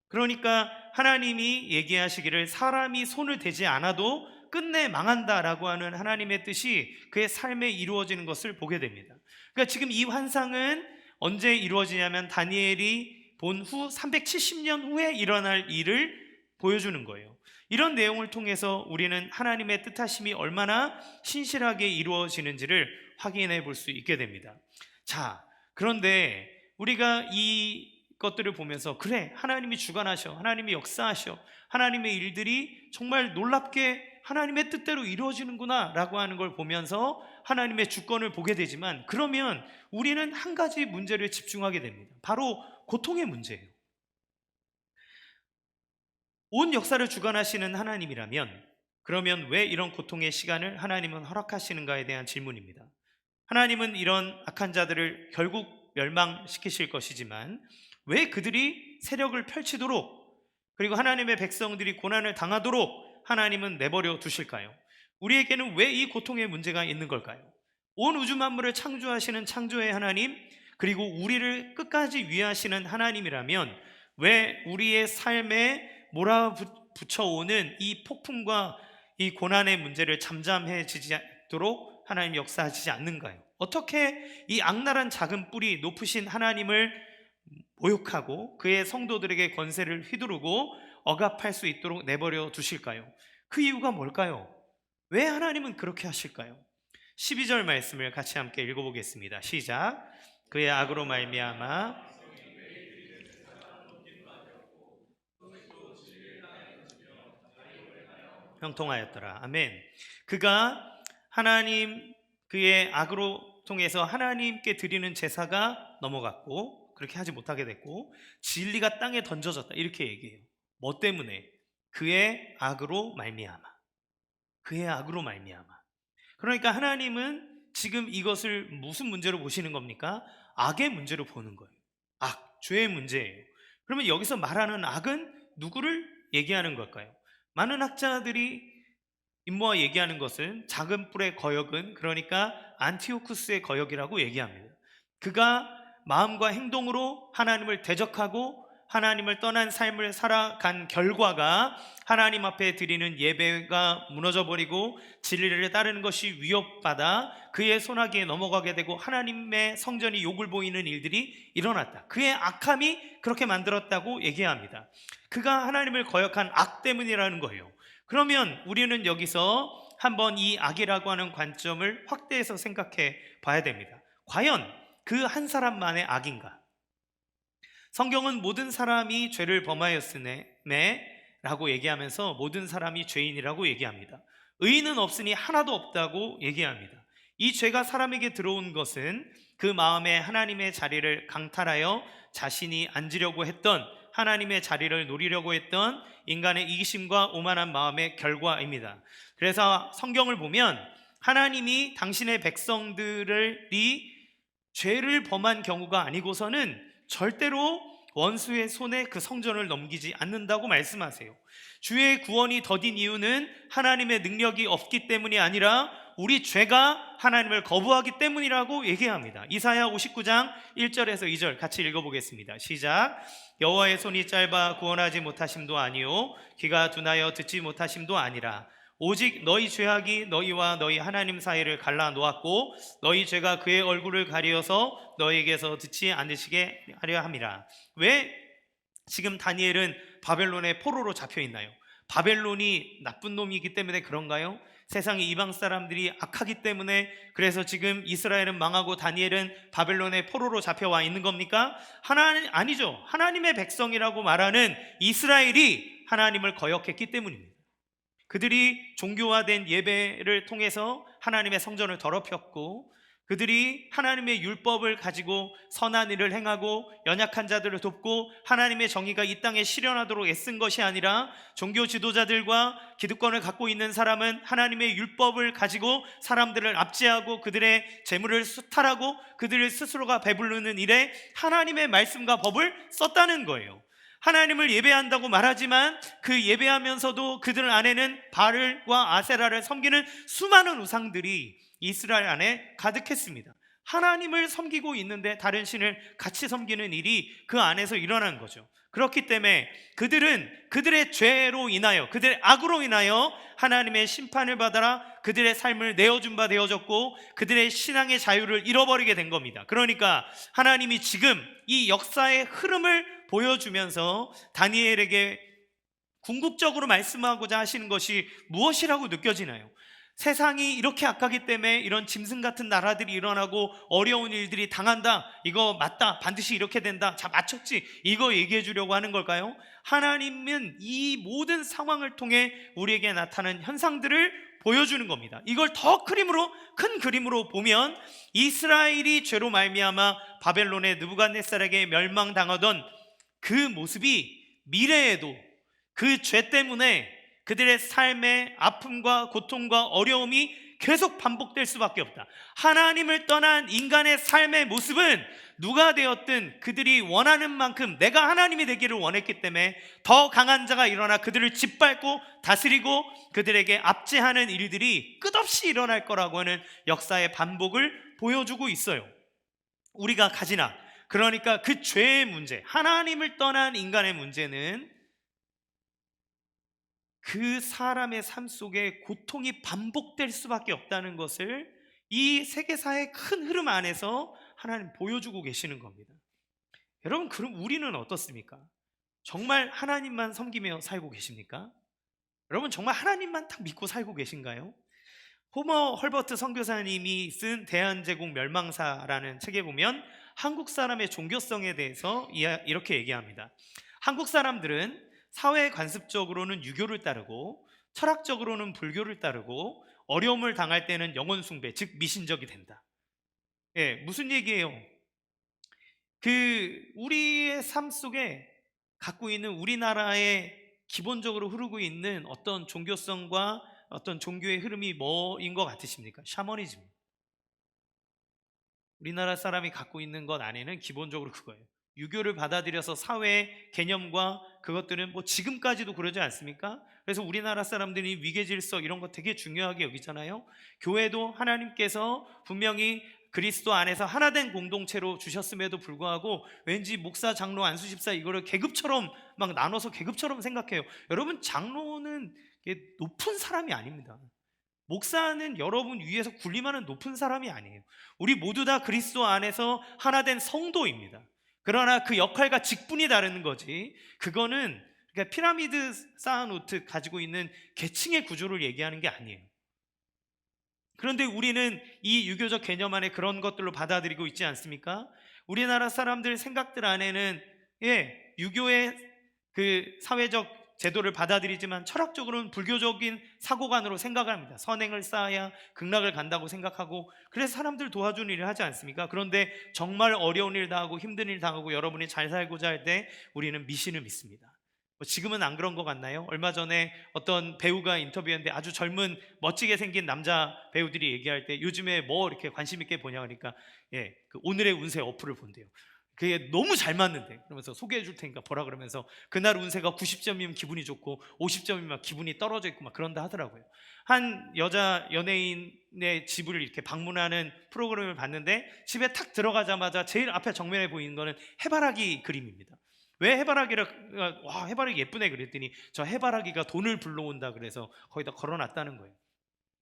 그러니까 하나님이 얘기하시기를 사람이 손을 대지 않아도 끝내 망한다라고 하는 하나님의 뜻이 그의 삶에 이루어지는 것을 보게 됩니다. 그러니까 지금 이 환상은 언제 이루어지냐면 다니엘이 본 후 370년 후에 일어날 일을 보여주는 거예요. 이런 내용을 통해서 우리는 하나님의 뜻하심이 얼마나 신실하게 이루어지는지를 확인해 볼 수 있게 됩니다. 자, 그런데 우리가 이 것들을 보면서 그래, 하나님이 주관하셔, 하나님이 역사하셔, 하나님의 일들이 정말 놀랍게 하나님의 뜻대로 이루어지는구나 라고 하는 걸 보면서 하나님의 주권을 보게 되지만, 그러면 우리는 한 가지 문제를 집중하게 됩니다. 바로 고통의 문제예요. 온 역사를 주관하시는 하나님이라면 그러면 왜 이런 고통의 시간을 하나님은 허락하시는가에 대한 질문입니다. 하나님은 이런 악한 자들을 결국 멸망시키실 것이지만 왜 그들이 세력을 펼치도록, 그리고 하나님의 백성들이 고난을 당하도록 하나님은 내버려 두실까요? 우리에게는 왜 이 고통의 문제가 있는 걸까요? 온 우주 만물을 창조하시는 창조의 하나님, 그리고 우리를 끝까지 위하시는 하나님이라면 왜 우리의 삶에 몰아붙여오는 이 폭풍과 이 고난의 문제를 잠잠해지지 않도록 하나님 역사하시지 않는가요? 어떻게 이 악랄한 작은 뿌리 높으신 하나님을 모욕하고 그의 성도들에게 권세를 휘두르고 억압할 수 있도록 내버려 두실까요? 그 이유가 뭘까요? 왜 하나님은 그렇게 하실까요? 12절 말씀을 같이 함께 읽어보겠습니다. 시작. 그의 악으로 말미암아 형통하였더라. 아멘. 그가 하나님, 그의 악으로 통해서 하나님께 드리는 제사가 넘어갔고 그렇게 하지 못하게 됐고 진리가 땅에 던져졌다, 이렇게 얘기해요. 뭐 때문에? 그의 악으로 말미암아. 그의 악으로 말미암아. 그러니까 하나님은 지금 이것을 무슨 문제로 보시는 겁니까? 악의 문제로 보는 거예요. 악, 죄의 문제예요. 그러면 여기서 말하는 악은 누구를 얘기하는 걸까요? 많은 학자들이 임모와 얘기하는 것은 작은 뿔의 거역은, 그러니까 안티오쿠스의 거역이라고 얘기합니다. 그가 마음과 행동으로 하나님을 대적하고 하나님을 떠난 삶을 살아간 결과가 하나님 앞에 드리는 예배가 무너져버리고 진리를 따르는 것이 위협받아 그의 손아귀에 넘어가게 되고 하나님의 성전이 욕을 보이는 일들이 일어났다. 그의 악함이 그렇게 만들었다고 얘기합니다. 그가 하나님을 거역한 악 때문이라는 거예요. 그러면 우리는 여기서 한번 이 악이라고 하는 관점을 확대해서 생각해 봐야 됩니다. 과연 그 한 사람만의 악인가? 성경은 모든 사람이 죄를 범하였으네 라고 얘기하면서 모든 사람이 죄인이라고 얘기합니다. 의인은 없으니 하나도 없다고 얘기합니다. 이 죄가 사람에게 들어온 것은 그 마음에 하나님의 자리를 강탈하여 자신이 앉으려고 했던, 하나님의 자리를 노리려고 했던 인간의 이기심과 오만한 마음의 결과입니다. 그래서 성경을 보면 하나님이 당신의 백성들이 죄를 범한 경우가 아니고서는 절대로 원수의 손에 그 성전을 넘기지 않는다고 말씀하세요. 주의 구원이 더딘 이유는 하나님의 능력이 없기 때문이 아니라 우리 죄가 하나님을 거부하기 때문이라고 얘기합니다. 이사야 59장 1절에서 2절 같이 읽어보겠습니다. 시작. 여호와의 손이 짧아 구원하지 못하심도 아니요 귀가 둔하여 듣지 못하심도 아니라 오직 너희 죄악이 너희와 너희 하나님 사이를 갈라 놓았고 너희 죄가 그의 얼굴을 가리어서 너희에게서 듣지 않으시게 하려 함이라. 왜 지금 다니엘은 바벨론의 포로로 잡혀 있나요? 바벨론이 나쁜 놈이기 때문에 그런가요? 세상의 이방 사람들이 악하기 때문에 그래서 지금 이스라엘은 망하고 다니엘은 바벨론의 포로로 잡혀와 있는 겁니까? 아니죠. 하나님의 백성이라고 말하는 이스라엘이 하나님을 거역했기 때문입니다. 그들이 종교화된 예배를 통해서 하나님의 성전을 더럽혔고 그들이 하나님의 율법을 가지고 선한 일을 행하고 연약한 자들을 돕고 하나님의 정의가 이 땅에 실현하도록 애쓴 것이 아니라 종교 지도자들과 기득권을 갖고 있는 사람은 하나님의 율법을 가지고 사람들을 압제하고 그들의 재물을 수탈하고 그들을 스스로가 배부르는 일에 하나님의 말씀과 법을 썼다는 거예요. 하나님을 예배한다고 말하지만 그 예배하면서도 그들 안에는 바알과 아세라를 섬기는 수많은 우상들이 이스라엘 안에 가득했습니다. 하나님을 섬기고 있는데 다른 신을 같이 섬기는 일이 그 안에서 일어난 거죠. 그렇기 때문에 그들은 그들의 죄로 인하여, 그들의 악으로 인하여 하나님의 심판을 받아라 그들의 삶을 내어준 바 되어졌고 그들의 신앙의 자유를 잃어버리게 된 겁니다. 그러니까 하나님이 지금 이 역사의 흐름을 보여주면서 다니엘에게 궁극적으로 말씀하고자 하시는 것이 무엇이라고 느껴지나요? 세상이 이렇게 악하기 때문에 이런 짐승 같은 나라들이 일어나고 어려운 일들이 당한다. 이거 맞다. 반드시 이렇게 된다. 자, 맞췄지. 이거 얘기해 주려고 하는 걸까요? 하나님은 이 모든 상황을 통해 우리에게 나타나는 현상들을 보여주는 겁니다. 이걸 더 큰 그림으로 보면 이스라엘이 죄로 말미암아 바벨론의 느부갓네살에게 멸망당하던 그 모습이 미래에도 그 죄 때문에 그들의 삶의 아픔과 고통과 어려움이 계속 반복될 수밖에 없다. 하나님을 떠난 인간의 삶의 모습은 누가 되었든 그들이 원하는 만큼 내가 하나님이 되기를 원했기 때문에 더 강한 자가 일어나 그들을 짓밟고 다스리고 그들에게 압제하는 일들이 끝없이 일어날 거라고 하는 역사의 반복을 보여주고 있어요. 우리가 가지나 그러니까 그 죄의 문제, 하나님을 떠난 인간의 문제는 그 사람의 삶 속에 고통이 반복될 수밖에 없다는 것을 이 세계사의 큰 흐름 안에서 하나님 보여주고 계시는 겁니다. 여러분, 그럼 우리는 어떻습니까? 정말 하나님만 섬기며 살고 계십니까? 여러분, 정말 하나님만 딱 믿고 살고 계신가요? 호머 헐버트 선교사님이 쓴 대한제국 멸망사라는 책에 보면 한국 사람의 종교성에 대해서 이렇게 얘기합니다. 한국 사람들은 사회 관습적으로는 유교를 따르고 철학적으로는 불교를 따르고 어려움을 당할 때는 영혼 숭배, 즉 미신적이 된다. 무슨 얘기예요? 우리의 삶 속에 갖고 있는 우리나라에 기본적으로 흐르고 있는 어떤 종교성과 어떤 종교의 흐름이 뭐인 것 같으십니까? 샤머니즘. 우리나라 사람이 갖고 있는 것 안에는 기본적으로 그거예요. 유교를 받아들여서 사회의 개념과 그것들은 뭐 지금까지도 그러지 않습니까? 그래서 우리나라 사람들이 위계질서 이런 거 되게 중요하게 여기잖아요. 교회도 하나님께서 분명히 그리스도 안에서 하나된 공동체로 주셨음에도 불구하고 왠지 목사, 장로, 안수집사 이거를 계급처럼 막 나눠서 계급처럼 생각해요. 여러분, 장로는 높은 사람이 아닙니다. 목사는 여러분 위에서 군림하는 높은 사람이 아니에요. 우리 모두 다 그리스도 안에서 하나된 성도입니다. 그러나 그 역할과 직분이 다른 거지, 그거는 그러니까 피라미드 쌓아놓듯 가지고 있는 계층의 구조를 얘기하는 게 아니에요. 그런데 우리는 이 유교적 개념 안에 그런 것들로 받아들이고 있지 않습니까? 우리나라 사람들 생각들 안에는 유교의 그 사회적 제도를 받아들이지만 철학적으로는 불교적인 사고관으로 생각을 합니다. 선행을 쌓아야 극락을 간다고 생각하고, 그래서 사람들 도와주는 일을 하지 않습니까? 그런데 정말 어려운 일 당하고 힘든 일 당하고 여러분이 잘 살고자 할 때 우리는 미신을 믿습니다. 지금은 안 그런 것 같나요? 얼마 전에 어떤 배우가 인터뷰했는데 아주 젊은 멋지게 생긴 남자 배우들이 얘기할 때 요즘에 뭐 이렇게 관심 있게 보냐 하니까 그 오늘의 운세 어플을 본대요. 그게 너무 잘 맞는데, 그러면서 소개해 줄 테니까 보라 그러면서 그날 운세가 90점이면 기분이 좋고 50점이면 기분이 떨어져 있고 막 그런다 하더라고요. 한 여자 연예인의 집을 이렇게 방문하는 프로그램을 봤는데 집에 탁 들어가자마자 제일 앞에 정면에 보이는 거는 해바라기 그림입니다. 왜 해바라기를, 와 해바라기 예쁘네 그랬더니 저 해바라기가 돈을 불러온다 그래서 거기다 걸어놨다는 거예요.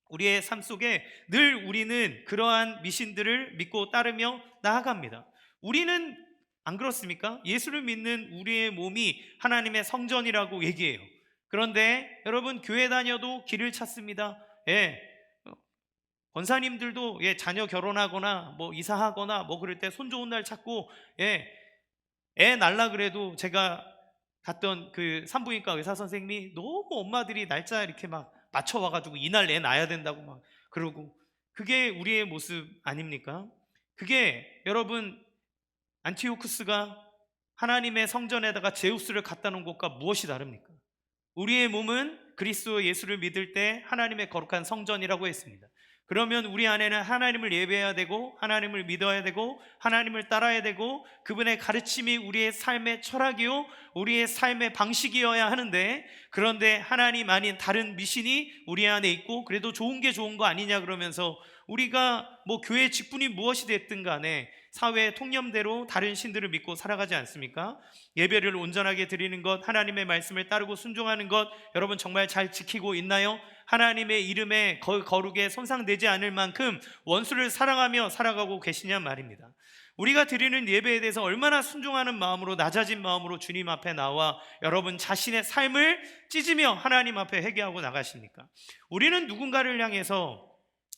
우리의 삶 속에 늘 우리는 그러한 미신들을 믿고 따르며 나아갑니다. 우리는 안 그렇습니까? 예수를 믿는 우리의 몸이 하나님의 성전이라고 얘기해요. 그런데 여러분, 교회 다녀도 길을 찾습니다. 권사님들도 자녀 결혼하거나 뭐 이사하거나 뭐 그럴 때 손 좋은 날 찾고 애 낳으려 그래도 제가 갔던 그 산부인과 의사 선생님이 너무 엄마들이 날짜 이렇게 막 맞춰와가지고 이날 애 낳아야 된다고 막 그러고, 그게 우리의 모습 아닙니까? 그게 여러분, 안티오쿠스가 하나님의 성전에다가 제우스를 갖다 놓은 것과 무엇이 다릅니까? 우리의 몸은 그리스도 예수를 믿을 때 하나님의 거룩한 성전이라고 했습니다. 그러면 우리 안에는 하나님을 예배해야 되고 하나님을 믿어야 되고 하나님을 따라야 되고 그분의 가르침이 우리의 삶의 철학이요 우리의 삶의 방식이어야 하는데, 그런데 하나님 아닌 다른 미신이 우리 안에 있고 그래도 좋은 게 좋은 거 아니냐 그러면서 우리가 뭐 교회 직분이 무엇이 됐든 간에 사회의 통념대로 다른 신들을 믿고 살아가지 않습니까? 예배를 온전하게 드리는 것, 하나님의 말씀을 따르고 순종하는 것, 여러분 정말 잘 지키고 있나요? 하나님의 이름에 거룩에 손상되지 않을 만큼 원수를 사랑하며 살아가고 계시냐 말입니다. 우리가 드리는 예배에 대해서 얼마나 순종하는 마음으로, 낮아진 마음으로 주님 앞에 나와 여러분 자신의 삶을 찢으며 하나님 앞에 회개하고 나가십니까? 우리는 누군가를 향해서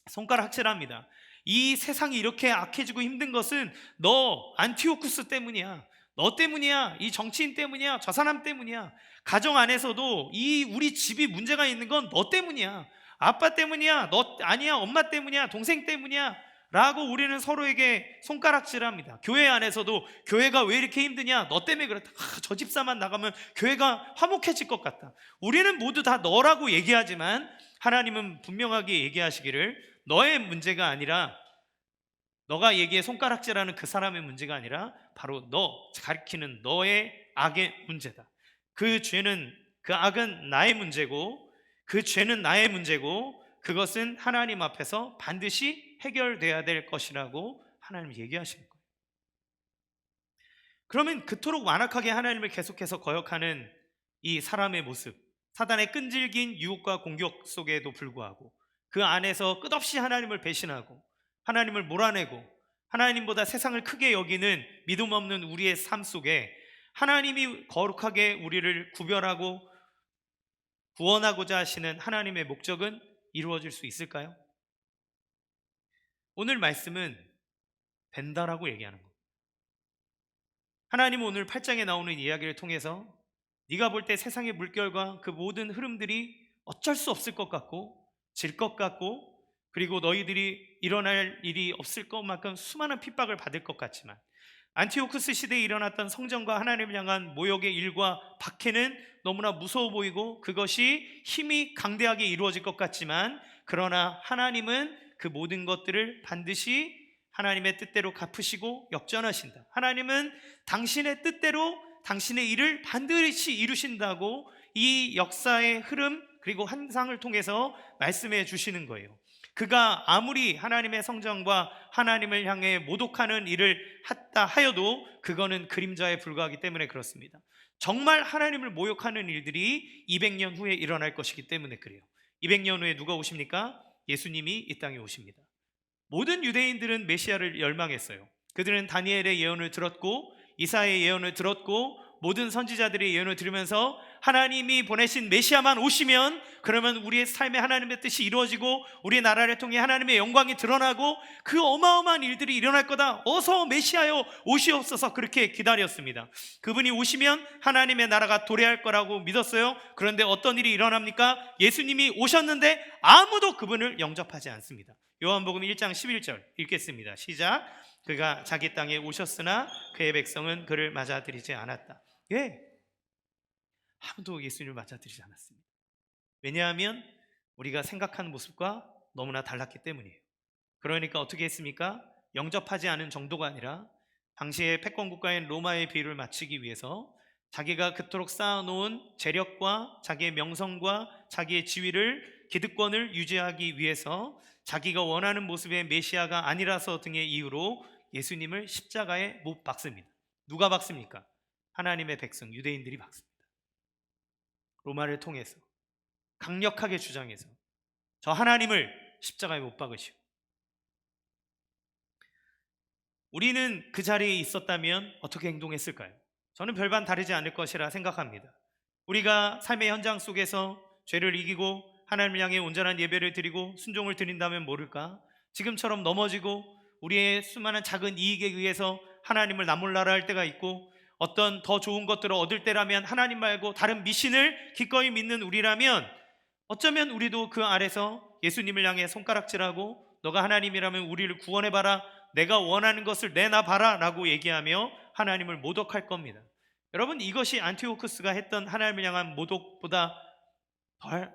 손가락질합니다. 이 세상이 이렇게 악해지고 힘든 것은 너 안티오쿠스 때문이야, 너 때문이야, 이 정치인 때문이야, 저 사람 때문이야. 가정 안에서도 이 우리 집이 문제가 있는 건 너 때문이야, 아빠 때문이야, 너 아니야, 엄마 때문이야, 동생 때문이야 라고 우리는 서로에게 손가락질합니다. 교회 안에서도 교회가 왜 이렇게 힘드냐, 너 때문에 그렇다, 저 집사만 나가면 교회가 화목해질 것 같다. 우리는 모두 다 너라고 얘기하지만 하나님은 분명하게 얘기하시기를 너의 문제가 아니라, 너가 얘기해 손가락질하는 그 사람의 문제가 아니라 바로 너 가리키는 너의 악의 문제다. 그 죄는, 그 악은 나의 문제고, 그 죄는 나의 문제고, 그것은 하나님 앞에서 반드시 해결돼야 될 것이라고 하나님 얘기하시는 거예요. 그러면 그토록 완악하게 하나님을 계속해서 거역하는 이 사람의 모습, 사단의 끈질긴 유혹과 공격 속에도 불구하고 그 안에서 끝없이 하나님을 배신하고 하나님을 몰아내고 하나님보다 세상을 크게 여기는 믿음 없는 우리의 삶 속에 하나님이 거룩하게 우리를 구별하고 구원하고자 하시는 하나님의 목적은 이루어질 수 있을까요? 오늘 말씀은 벤다라고 얘기하는 겁니다. 하나님은 오늘 8장에 나오는 이야기를 통해서 네가 볼 때 세상의 물결과 그 모든 흐름들이 어쩔 수 없을 것 같고 질 것 같고, 그리고 너희들이 일어날 일이 없을 것만큼 수많은 핍박을 받을 것 같지만, 안티오쿠스 시대에 일어났던 성전과 하나님을 향한 모욕의 일과 박해는 너무나 무서워 보이고 그것이 힘이 강대하게 이루어질 것 같지만, 그러나 하나님은 그 모든 것들을 반드시 하나님의 뜻대로 갚으시고 역전하신다. 하나님은 당신의 뜻대로 당신의 일을 반드시 이루신다고 이 역사의 흐름 그리고 환상을 통해서 말씀해 주시는 거예요. 그가 아무리 하나님의 성전과 하나님을 향해 모독하는 일을 했다 하여도 그거는 그림자에 불과하기 때문에 그렇습니다. 정말 하나님을 모욕하는 일들이 200년 후에 일어날 것이기 때문에 그래요. 200년 후에 누가 오십니까? 예수님이 이 땅에 오십니다. 모든 유대인들은 메시아를 열망했어요. 그들은 다니엘의 예언을 들었고 이사야의 예언을 들었고 모든 선지자들의 예언을 들으면서 하나님이 보내신 메시아만 오시면 그러면 우리의 삶에 하나님의 뜻이 이루어지고 우리의 나라를 통해 하나님의 영광이 드러나고 그 어마어마한 일들이 일어날 거다, 어서 메시아여 오시옵소서, 그렇게 기다렸습니다. 그분이 오시면 하나님의 나라가 도래할 거라고 믿었어요. 그런데 어떤 일이 일어납니까? 예수님이 오셨는데 아무도 그분을 영접하지 않습니다. 요한복음 1장 11절 읽겠습니다. 시작. 그가 자기 땅에 오셨으나 그의 백성은 그를 맞아들이지 않았다. 예, 아무도 예수님을 맞아들이지 않았습니다. 왜냐하면 우리가 생각하는 모습과 너무나 달랐기 때문이에요. 그러니까 어떻게 했습니까? 영접하지 않은 정도가 아니라 당시의 패권국가인 로마의 비유를 맞추기 위해서 자기가 그토록 쌓아놓은 재력과 자기의 명성과 자기의 지위를, 기득권을 유지하기 위해서 자기가 원하는 모습의 메시아가 아니라서 등의 이유로 예수님을 십자가에 못 박습니다. 누가 박습니까? 하나님의 백성 유대인들이 박습니다. 로마를 통해서 강력하게 주장해서 저 하나님을 십자가에 못 박으시오. 우리는 그 자리에 있었다면 어떻게 행동했을까요? 저는 별반 다르지 않을 것이라 생각합니다. 우리가 삶의 현장 속에서 죄를 이기고 하나님을 향해 온전한 예배를 드리고 순종을 드린다면 모를까? 지금처럼 넘어지고 우리의 수많은 작은 이익에 의해서 하나님을 나몰라라 할 때가 있고, 어떤 더 좋은 것들을 얻을 때라면 하나님 말고 다른 미신을 기꺼이 믿는 우리라면 어쩌면 우리도 그 아래서 예수님을 향해 손가락질하고 너가 하나님이라면 우리를 구원해봐라, 내가 원하는 것을 내놔봐라 라고 얘기하며 하나님을 모독할 겁니다. 여러분, 이것이 안티오쿠스가 했던 하나님을 향한 모독보다 덜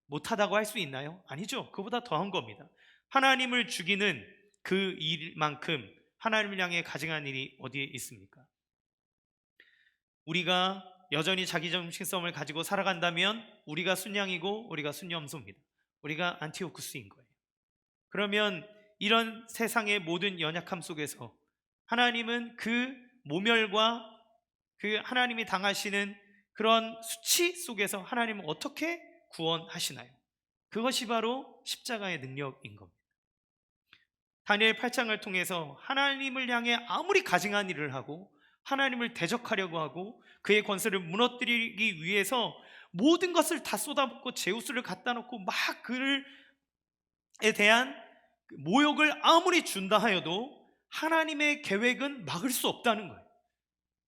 못하다고 할 수 있나요? 아니죠. 그보다 더한 겁니다. 하나님을 죽이는 그 일만큼 하나님을 향해 가증한 일이 어디에 있습니까? 우리가 여전히 자기 정신성을 가지고 살아간다면 우리가 순양이고 우리가 순염소입니다. 우리가 안티오쿠스인 거예요. 그러면 이런 세상의 모든 연약함 속에서 하나님은 그 모멸과 그 하나님이 당하시는 그런 수치 속에서 하나님은 어떻게 구원하시나요? 그것이 바로 십자가의 능력인 겁니다. 다니엘 8장을 통해서 하나님을 향해 아무리 가증한 일을 하고 하나님을 대적하려고 하고 그의 권세를 무너뜨리기 위해서 모든 것을 다 쏟아붓고 제우스를 갖다 놓고 막 그에 대한 모욕을 아무리 준다 하여도 하나님의 계획은 막을 수 없다는 거예요.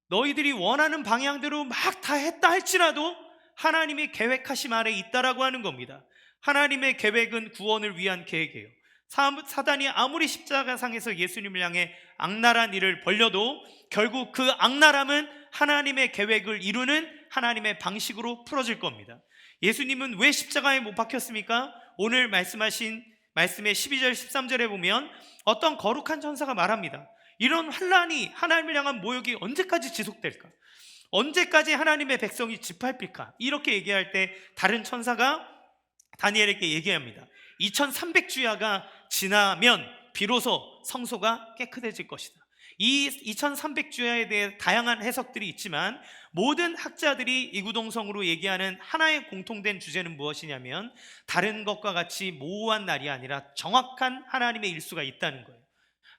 너희들이 원하는 방향대로 막 다 했다 할지라도 하나님이 계획하심 아래 있다라고 하는 겁니다. 하나님의 계획은 구원을 위한 계획이에요. 사단이 아무리 십자가상에서 예수님을 향해 악랄한 일을 벌려도 결국 그 악랄함은 하나님의 계획을 이루는 하나님의 방식으로 풀어질 겁니다. 예수님은 왜 십자가에 못 박혔습니까? 오늘 말씀하신 말씀의 12절 13절에 보면 어떤 거룩한 천사가 말합니다. 이런 환난이, 하나님을 향한 모욕이 언제까지 지속될까? 언제까지 하나님의 백성이 짓밟힐까? 이렇게 얘기할 때 다른 천사가 다니엘에게 얘기합니다. 2300주야가 지나면 비로소 성소가 깨끗해질 것이다. 이 2300주야에 대해 다양한 해석들이 있지만 모든 학자들이 이구동성으로 얘기하는 하나의 공통된 주제는 무엇이냐면 다른 것과 같이 모호한 날이 아니라 정확한 하나님의 일수가 있다는 거예요.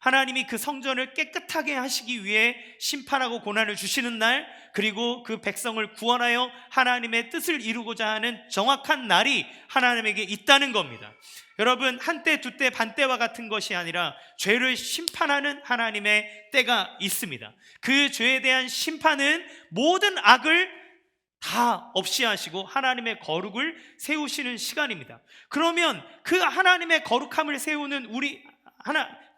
하나님이 그 성전을 깨끗하게 하시기 위해 심판하고 고난을 주시는 날, 그리고 그 백성을 구원하여 하나님의 뜻을 이루고자 하는 정확한 날이 하나님에게 있다는 겁니다. 여러분, 한때 두때 반때와 같은 것이 아니라 죄를 심판하는 하나님의 때가 있습니다. 그 죄에 대한 심판은 모든 악을 다 없이 하시고 하나님의 거룩을 세우시는 시간입니다. 그러면 그 하나님의 거룩함을 세우는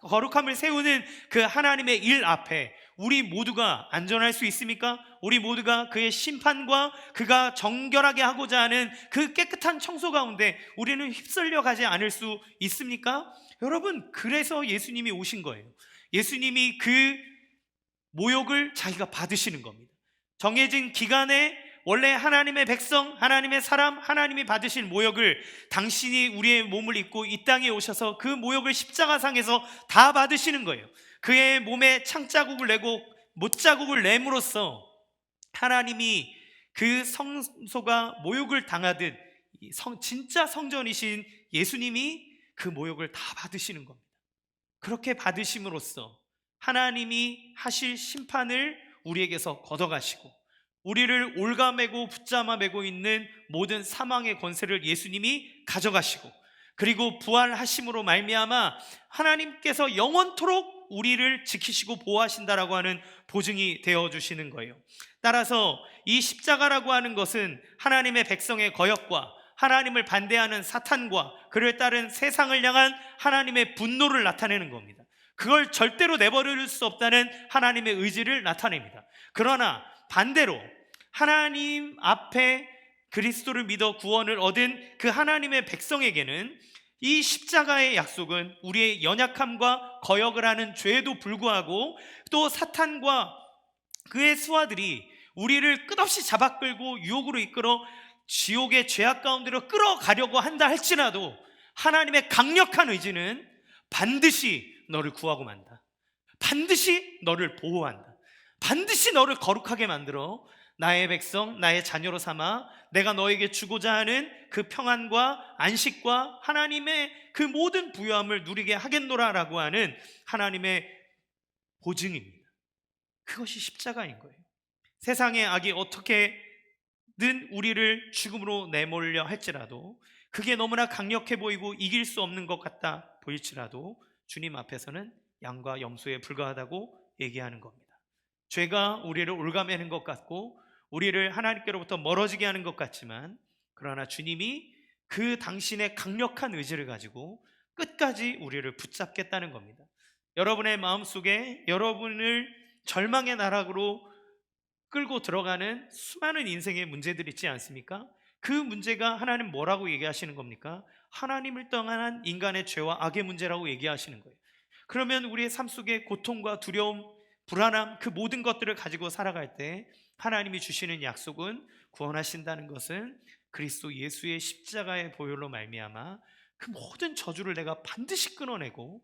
거룩함을 세우는 그 하나님의 일 앞에 우리 모두가 안전할 수 있습니까? 우리 모두가 그의 심판과 그가 정결하게 하고자 하는 그 깨끗한 청소 가운데 우리는 휩쓸려 가지 않을 수 있습니까? 여러분, 그래서 예수님이 오신 거예요. 예수님이 그 모욕을 자기가 받으시는 겁니다. 정해진 기간에 원래 하나님의 백성, 하나님의 사람, 하나님이 받으실 모욕을 당신이 우리의 몸을 입고 이 땅에 오셔서 그 모욕을 십자가상에서 다 받으시는 거예요. 그의 몸에 창자국을 내고 못자국을 내므로써 하나님이 그 성소가 모욕을 당하듯 진짜 성전이신 예수님이 그 모욕을 다 받으시는 겁니다. 그렇게 받으심으로써 하나님이 하실 심판을 우리에게서 걷어가시고 우리를 올가매고 붙잡아 매고 있는 모든 사망의 권세를 예수님이 가져가시고 그리고 부활하심으로 말미암아 하나님께서 영원토록 우리를 지키시고 보호하신다라고 하는 보증이 되어주시는 거예요. 따라서 이 십자가라고 하는 것은 하나님의 백성의 거역과 하나님을 반대하는 사탄과 그를 따른 세상을 향한 하나님의 분노를 나타내는 겁니다. 그걸 절대로 내버릴 수 없다는 하나님의 의지를 나타냅니다. 그러나 반대로 하나님 앞에 그리스도를 믿어 구원을 얻은 그 하나님의 백성에게는 이 십자가의 약속은 우리의 연약함과 거역을 하는 죄에도 불구하고 또 사탄과 그의 수하들이 우리를 끝없이 잡아끌고 유혹으로 이끌어 지옥의 죄악 가운데로 끌어가려고 한다 할지라도 하나님의 강력한 의지는 반드시 너를 구하고 만다. 반드시 너를 보호한다. 반드시 너를 거룩하게 만들어 나의 백성, 나의 자녀로 삼아 내가 너에게 주고자 하는 그 평안과 안식과 하나님의 그 모든 부유함을 누리게 하겠노라라고 하는 하나님의 보증입니다. 그것이 십자가인 거예요. 세상의 악이 어떻게든 우리를 죽음으로 내몰려 할지라도 그게 너무나 강력해 보이고 이길 수 없는 것 같다 보일지라도 주님 앞에서는 양과 염소에 불과하다고 얘기하는 겁니다. 죄가 우리를 올가매는 것 같고 우리를 하나님께로부터 멀어지게 하는 것 같지만 그러나 주님이 그 당신의 강력한 의지를 가지고 끝까지 우리를 붙잡겠다는 겁니다. 여러분의 마음속에 여러분을 절망의 나락으로 끌고 들어가는 수많은 인생의 문제들이 있지 않습니까? 그 문제가 하나님 뭐라고 얘기하시는 겁니까? 하나님을 떠난 인간의 죄와 악의 문제라고 얘기하시는 거예요. 그러면 우리의 삶 속에 고통과 두려움, 불안함, 그 모든 것들을 가지고 살아갈 때 하나님이 주시는 약속은 구원하신다는 것은 그리스도 예수의 십자가의 보혈로 말미암아 그 모든 저주를 내가 반드시 끊어내고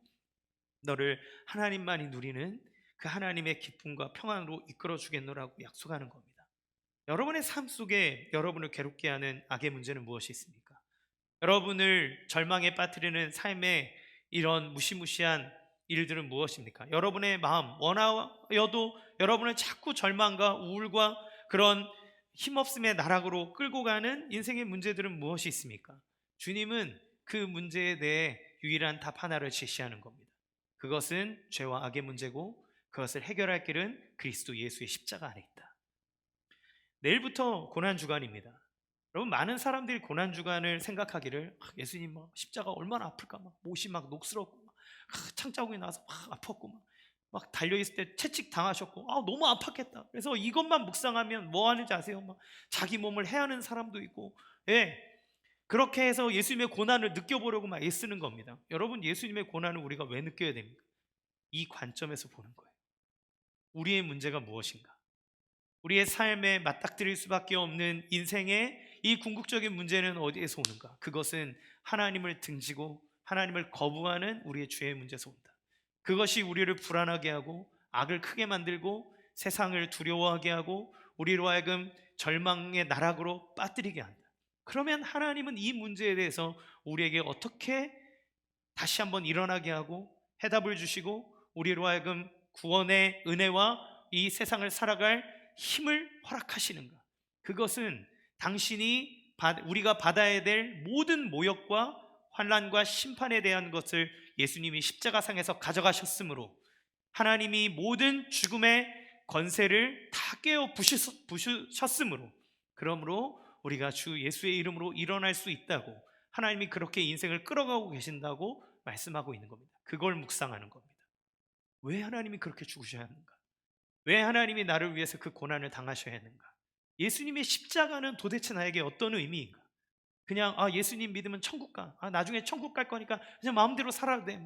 너를 하나님만이 누리는 그 하나님의 기쁨과 평안으로 이끌어 주겠노라고 약속하는 겁니다. 여러분의 삶 속에 여러분을 괴롭게 하는 악의 문제는 무엇이 있습니까? 여러분을 절망에 빠뜨리는 삶의 이런 무시무시한 일들은 무엇입니까? 여러분의 마음 원하여도 여러분을 자꾸 절망과 우울과 그런 힘없음의 나락으로 끌고 가는 인생의 문제들은 무엇이 있습니까? 주님은 그 문제에 대해 유일한 답 하나를 제시하는 겁니다. 그것은 죄와 악의 문제고 그것을 해결할 길은 그리스도 예수의 십자가 안에 있다. 내일부터 고난주간입니다. 여러분, 많은 사람들이 고난주간을 생각하기를 예수님 십자가 얼마나 아플까, 못이 막 녹슬었고 창자국이 나서 막 아팠고 막 달려있을 때 채찍 당하셨고 너무 아팠겠다. 그래서 이것만 묵상하면 뭐 하는지 아세요? 막 자기 몸을 해하는 사람도 있고, 그렇게 해서 예수님의 고난을 느껴보려고 막 애쓰는 겁니다. 여러분, 예수님의 고난을 우리가 왜 느껴야 됩니까? 이 관점에서 보는 거예요. 우리의 문제가 무엇인가? 우리의 삶에 맞닥뜨릴 수밖에 없는 인생의 이 궁극적인 문제는 어디에서 오는가? 그것은 하나님을 등지고 하나님을 거부하는 우리의 죄의 문제에서 온다. 그것이 우리를 불안하게 하고 악을 크게 만들고 세상을 두려워하게 하고 우리로 하여금 절망의 나락으로 빠뜨리게 한다. 그러면 하나님은 이 문제에 대해서 우리에게 어떻게 다시 한번 일어나게 하고 해답을 주시고 우리로 하여금 구원의 은혜와 이 세상을 살아갈 힘을 허락하시는가? 그것은 당신이 우리가 받아야 될 모든 모욕과 환난과 심판에 대한 것을 예수님이 십자가상에서 가져가셨으므로 하나님이 모든 죽음의 권세를 다 깨어 부수셨으므로, 그러므로 우리가 주 예수의 이름으로 일어날 수 있다고, 하나님이 그렇게 인생을 끌어가고 계신다고 말씀하고 있는 겁니다. 그걸 묵상하는 겁니다. 왜 하나님이 그렇게 죽으셔야 하는가? 왜 하나님이 나를 위해서 그 고난을 당하셔야 하는가? 예수님의 십자가는 도대체 나에게 어떤 의미인가? 그냥 예수님 믿으면 천국 가, 나중에 천국 갈 거니까 그냥 마음대로 살아도 돼,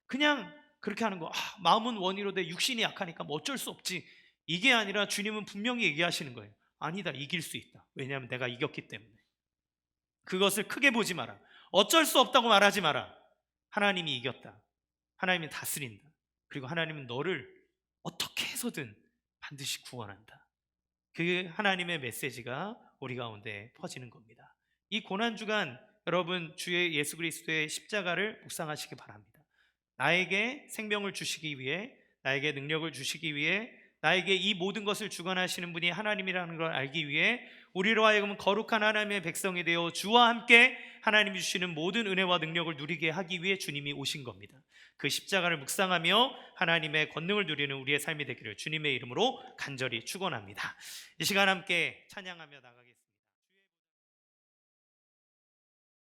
그냥 그렇게 하는 거. 마음은 원이로 돼, 육신이 약하니까 어쩔 수 없지. 이게 아니라 주님은 분명히 얘기하시는 거예요. 아니다, 이길 수 있다. 왜냐하면 내가 이겼기 때문에. 그것을 크게 보지 마라. 어쩔 수 없다고 말하지 마라. 하나님이 이겼다. 하나님이 다스린다. 그리고 하나님은 너를 어떻게 해서든 반드시 구원한다. 그 하나님의 메시지가 우리 가운데 퍼지는 겁니다. 이 고난주간 여러분, 주의 예수 그리스도의 십자가를 묵상하시기 바랍니다. 나에게 생명을 주시기 위해, 나에게 능력을 주시기 위해, 나에게 이 모든 것을 주관하시는 분이 하나님이라는 걸 알기 위해 우리로 하여금 거룩한 하나님의 백성이 되어 주와 함께 하나님이 주시는 모든 은혜와 능력을 누리게 하기 위해 주님이 오신 겁니다. 그 십자가를 묵상하며 하나님의 권능을 누리는 우리의 삶이 되기를 주님의 이름으로 간절히 축원합니다. 이 시간 함께 찬양하며 나가겠습니다.